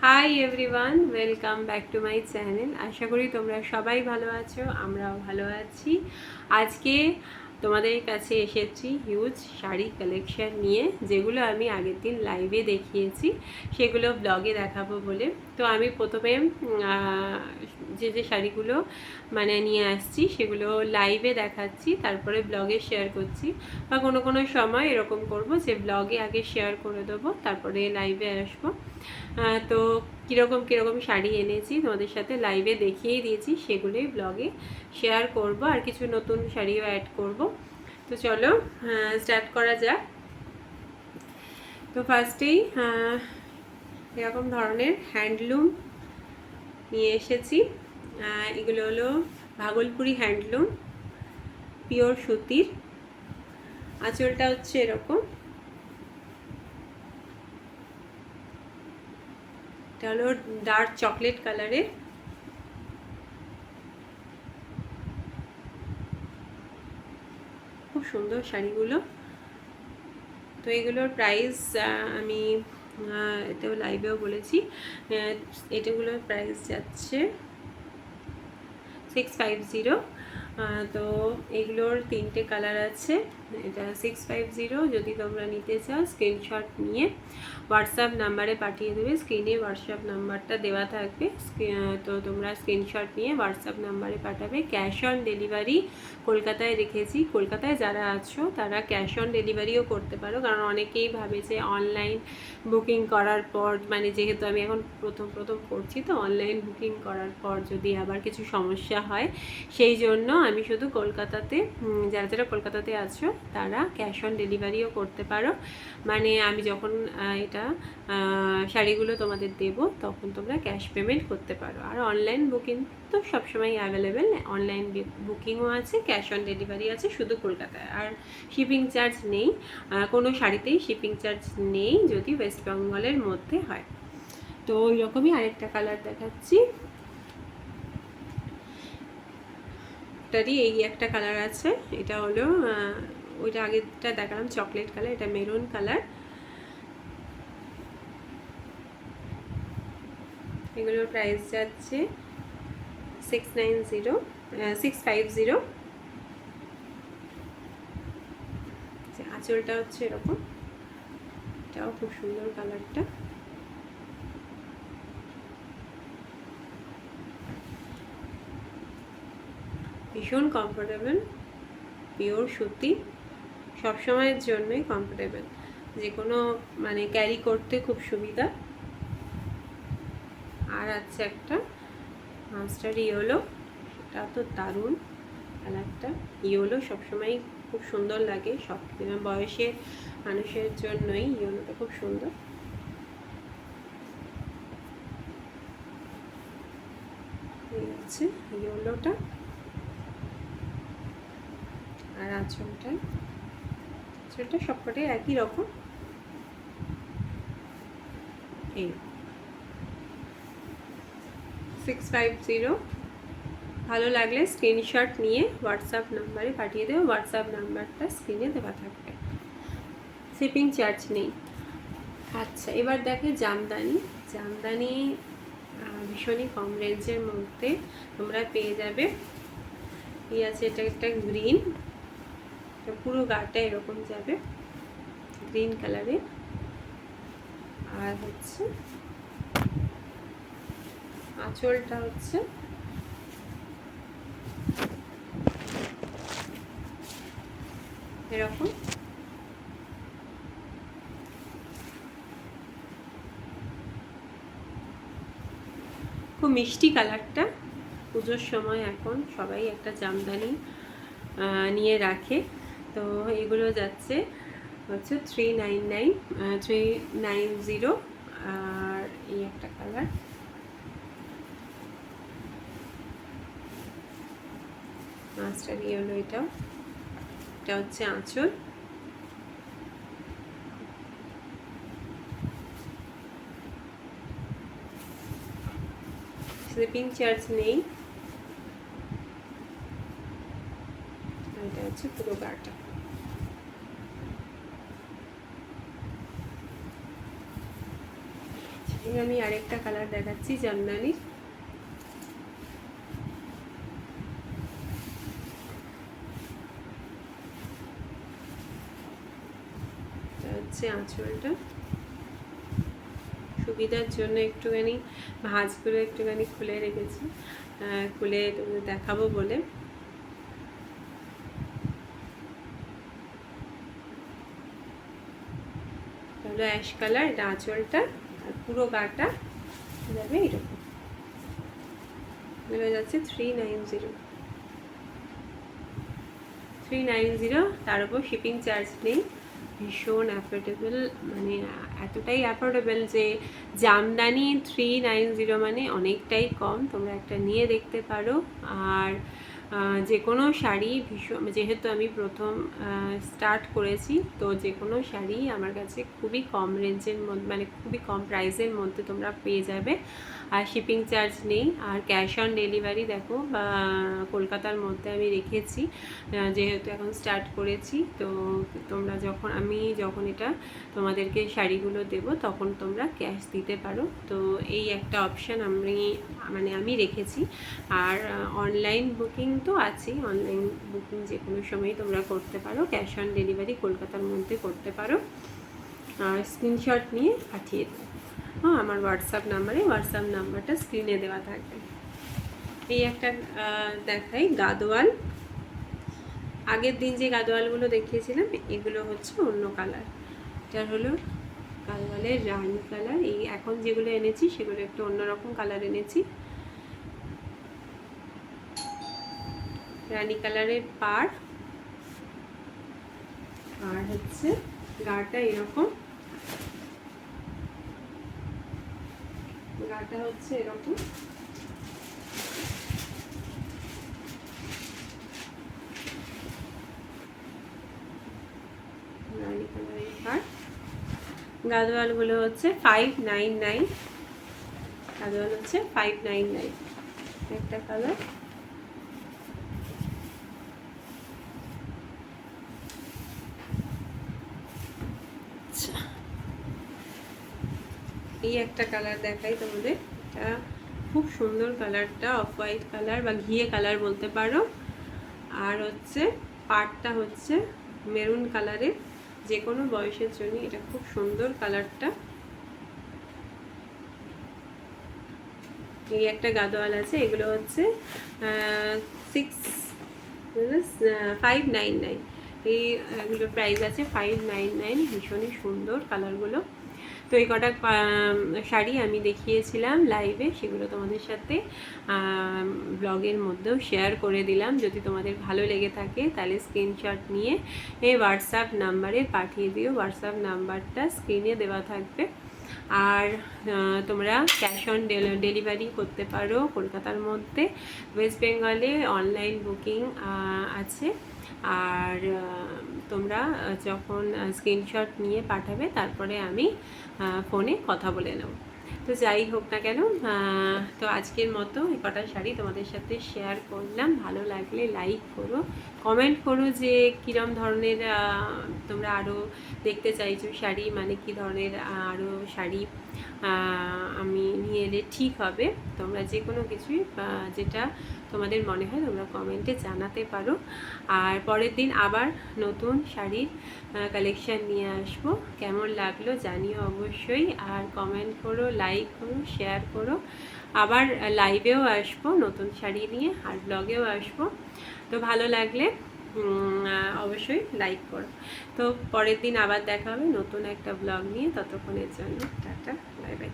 High everyone, welcome back to my channel. আশা করি তোমরা সবাই ভালো আছো, আমরাও ভালো আছি। আজকে তোমাদের কাছে এসেছি হিউজ শাড়ি কালেকশন নিয়ে, যেগুলো আমি আগের দিন লাইভে দেখিয়েছি, সেগুলো ব্লগে দেখাবো বলে। তো আমি প্রথমে যে যে শাড়িগুলো নিয়ে আসছি সেগুলো লাইভে দেখাচ্ছি, তারপরে ব্লগে শেয়ার করছি। বা কোনো কোনো সময় এরকম করব যে ব্লগে আগে শেয়ার করে দেবো, তারপরে লাইভে আসবো। তো কীরকম কীরকম শাড়ি এনেছি তোমাদের সাথে লাইভে দেখিয়েই দিয়েছি, সেগুলোই ব্লগে শেয়ার করব, আর কিছু নতুন শাড়িও অ্যাড করব। তো চলো স্টার্ট করা যাক। তো ফার্স্টেই এরকম ধরনের হ্যান্ডলুম নিয়ে এসেছি। এগুলো হলো ভাগলপুরি হ্যান্ডলুম, পিওর সুতির। আঁচলটা হচ্ছে এরকম, এটা হলো ডার্ক চকলেট কালারের। খুব সুন্দর শাড়িগুলো। তো এগুলোর প্রাইস আমি এটাও লাইভেও বলেছি, এটাগুলোর প্রাইস যাচ্ছে 650। তো এগুলোর 3টে কালার আছে। এটা 650। যদি তোমরা নিতে চাও স্ক্রিনশট নিয়ে হোয়াটসঅ্যাপ নাম্বারে পাঠিয়ে দেবে। স্ক্রিনে হোয়াটসঅ্যাপ নাম্বারটা দেওয়া থাকবে, তো তোমরা স্ক্রিনশট নিয়ে হোয়াটসঅ্যাপ নাম্বারে পাঠাবে। ক্যাশ অন ডেলিভারি কলকাতায় রেখেছি। কলকাতায় যারা আছো তারা ক্যাশ অন ডেলিভারিও করতে পারো, কারণ অনেকেই ভাবে যে অনলাইন বুকিং করার পর, যেহেতু আমি এখন প্রথম করছি, তো অনলাইন বুকিং করার পর যদি আবার কিছু সমস্যা হয়, সেই জন্য আমি শুধু কলকাতাতে, যারা যারা কলকাতাতে আছো তারা ক্যাশ অন ডেলিভারিও করতে পারো। আমি যখন এটা শাড়িগুলো তোমাদের দেব তখন তোমরা ক্যাশ পেমেন্ট করতে পারো। আর অনলাইন বুকিং তো সবসময় অ্যাভেলেবেল, অনলাইন বুকিংও আছে, ক্যাশ অন ডেলিভারি আছে, শুধু কলকাতায়। আর শিপিং চার্জ নেই, কোনো শাড়িতেই শিপিং চার্জ নেই যদি ওয়েস্ট বেঙ্গলের মধ্যে হয়। তো ওই রকমই আরেকটা কালার দেখাচ্ছি। এটারই এই একটা কালার আছে, এটা হলো ওইটা আগেরটা দেখালাম চকলেট কালার, এটা মেরুন কালার। এগুলোর প্রাইস যাচ্ছে 650। আঁচলটা হচ্ছে এরকম, এটাও খুব সুন্দর কালারটা। ভীষণ কমফোর্টেবল, পিওর সুতি, সবসময়ের জন্যই কমফোর্টেবল, যে কোনো ক্যারি করতে খুব সুবিধা। আর আছে একটা মাস্টার ইয়েলো, সেটা তো দারুণ কালারটা। ইয়েলো সবসময় খুব সুন্দর লাগে, সব বয়সের মানুষের জন্যই ইয়েলোটা খুব সুন্দর। এই হচ্ছে ইয়েলোটা। আর আঁচলটা সবকটাই একই রকম। এই 650। ভালো লাগলে স্ক্রিনশট নিয়ে হোয়াটসঅ্যাপ নাম্বারে পাঠিয়ে দেবো। হোয়াটসঅ্যাপ নাম্বারটা স্ক্রিনে দেওয়া থাকবে, শিপিং চার্জ নেই। আচ্ছা, এবার দেখে জামদানি। জামদানি ভীষণই কম রেঞ্জের মধ্যে তোমরা পেয়ে যাবে। এই আছে, এটা একটা গ্রিন, এটা পুরো গাটা এরকম যাবে, গ্রিন কালারের। আর হচ্ছে আঁচলটা হচ্ছে এরকম। খুব মিষ্টি কালারটা। পুজোর সময় এখন সবাই একটা জামদানি নিয়ে রাখে। তো এগুলো যাচ্ছে হচ্ছে 390। আর এই একটা কালার, মাস্টার ইয়েলো, এটা হচ্ছে আঁচল। স্লিপিং চার্জ নেই। এটা হচ্ছে পুরো গাটা। আমি আরেকটা কালার দেখাচ্ছি জামদানির। হচ্ছে আঁচলটা, সুবিধার জন্য একটুখানি ভাঁজগুলো একটুখানি খুলে রেখেছি, খুলে দেখাবো বলে। হলো অ্যাশ কালার, এটা আঁচলটা, আর পুরো গাটা যাবে এরকম। এগুলো যাচ্ছে 390, তার উপর শিপিং চার্জ নেই। ভীষণ অ্যাফোর্ডেবল, মানে এতটাই অ্যাফোর্ডেবল যে জামদানি 390 মানে অনেকটাই কম। তোমরা একটা নিয়ে দেখতে পারো। আর যে কোনো শাড়ি ভীষণ, যেহেতু আমি প্রথম স্টার্ট করেছি, তো যে কোনো শাড়ি আমার কাছে খুবই কম রেঞ্জের মধ্যে, মানে খুবই কম প্রাইসের মধ্যে তোমরা পেয়ে যাবে। আর শিপিং চার্জ নেই। আর ক্যাশ অন ডেলিভারি দেখো কলকাতার মধ্যে আমি রেখেছি, যেহেতু এখন স্টার্ট করেছি। তো তোমরা যখন এটা তোমাদেরকে শাড়িগুলো দেবো তখন তোমরা ক্যাশ দিতে পারো। তো এই একটা অপশান আমি রেখেছি। আর অনলাইন বুকিং তো আছেই, অনলাইন বুকিং যে কোনো সময় তোমরা করতে পারো, ক্যাশ অন ডেলিভারি কলকাতার মধ্যে করতে পারো। আর স্ক্রিনশট নিয়ে পাঠিয়ে দেবো। হ্যাঁ, আমার হোয়াটসঅ্যাপ নাম্বারটা স্ক্রিনে দেওয়া থাকবে। এই একটা দেখাই গাদোয়াল। আগের দিন যে গাদোয়ালগুলো দেখিয়েছিলাম এগুলো হচ্ছে অন্য কালার। এটা হলো গাদোয়ালের রানি কালার। এই এখন যেগুলো এনেছি সেগুলো একটু অন্যরকম কালার এনেছি। রানি কালারের পাড়, আর হচ্ছে গাটা এরকম, গাটা হচ্ছে এরকম। রানি কালারের পাড়। গাদোয়ালগুলো হচ্ছে 599, গাদোয়াল হচ্ছে 599। একটা কালার। এই একটা কালার দেখাই তোমাদের, এটা খুব সুন্দর কালারটা, অফ হোয়াইট কালার বা ঘিয়ে কালার বলতে পারো। আর হচ্ছে পাড়টা হচ্ছে মেরুন কালারের। যে কোনো বয়সের জন্য এটা খুব সুন্দর কালারটা। এই একটা গাদোয়াল আছে, এগুলো হচ্ছে 599। এইগুলোর প্রাইস আছে 599। ভীষণই সুন্দর কালারগুলো। তো এই কটা শাড়ি আমি দেখিয়েছিলাম লাইভে, সেগুলো তোমাদের সাথে ব্লগের মধ্যেও শেয়ার করে দিলাম। যদি তোমাদের ভালো লেগে থাকে তাহলে স্ক্রিনশট নিয়ে এই হোয়াটসঅ্যাপ নাম্বারে পাঠিয়ে দিও। হোয়াটসঅ্যাপ নাম্বারটা স্ক্রিনে দেওয়া থাকবে। আর তোমরা ক্যাশ অন ডেলিভারি করতে পারো কলকাতার মধ্যে। ওয়েস্ট বেঙ্গলে অনলাইন বুকিং আছে। আর তোমরা যখন স্ক্রিনশট নিয়ে পাঠাবে তারপরে আমি ফোনে কথা বলে নেব। তো যাই হোক না কেন, তো আজকের মতো এই কটা শাড়ি তোমাদের সাথে শেয়ার করলাম। ভালো লাগলে লাইক করো, কমেন্ট করো যে কীরকম ধরনের তোমরা আরও দেখতে চাইছো শাড়ি, মানে কী ধরনের আরও শাড়ি আমি নিয়ে এলে ঠিক হবে। তোমরা যে কোনো কিছুই যেটা তোমাদের মনে হয় তোমরা কমেন্টে জানাতে পারো। আর পরের দিন আবার নতুন শাড়ির কালেকশান নিয়ে আসবো। কেমন লাগলো জানিও অবশ্যই। আর কমেন্ট করো, লাইক করো, শেয়ার করো। আবার লাইভেও আসবো নতুন শাড়ি নিয়ে, আর ব্লগেও আসবো। তো ভালো লাগলে অবশ্যই লাইক করো। তো পরের দিন আবার দেখা হবে নতুন একটা ব্লগ নিয়ে। ততক্ষণের জন্য টাটা, বাই বাই।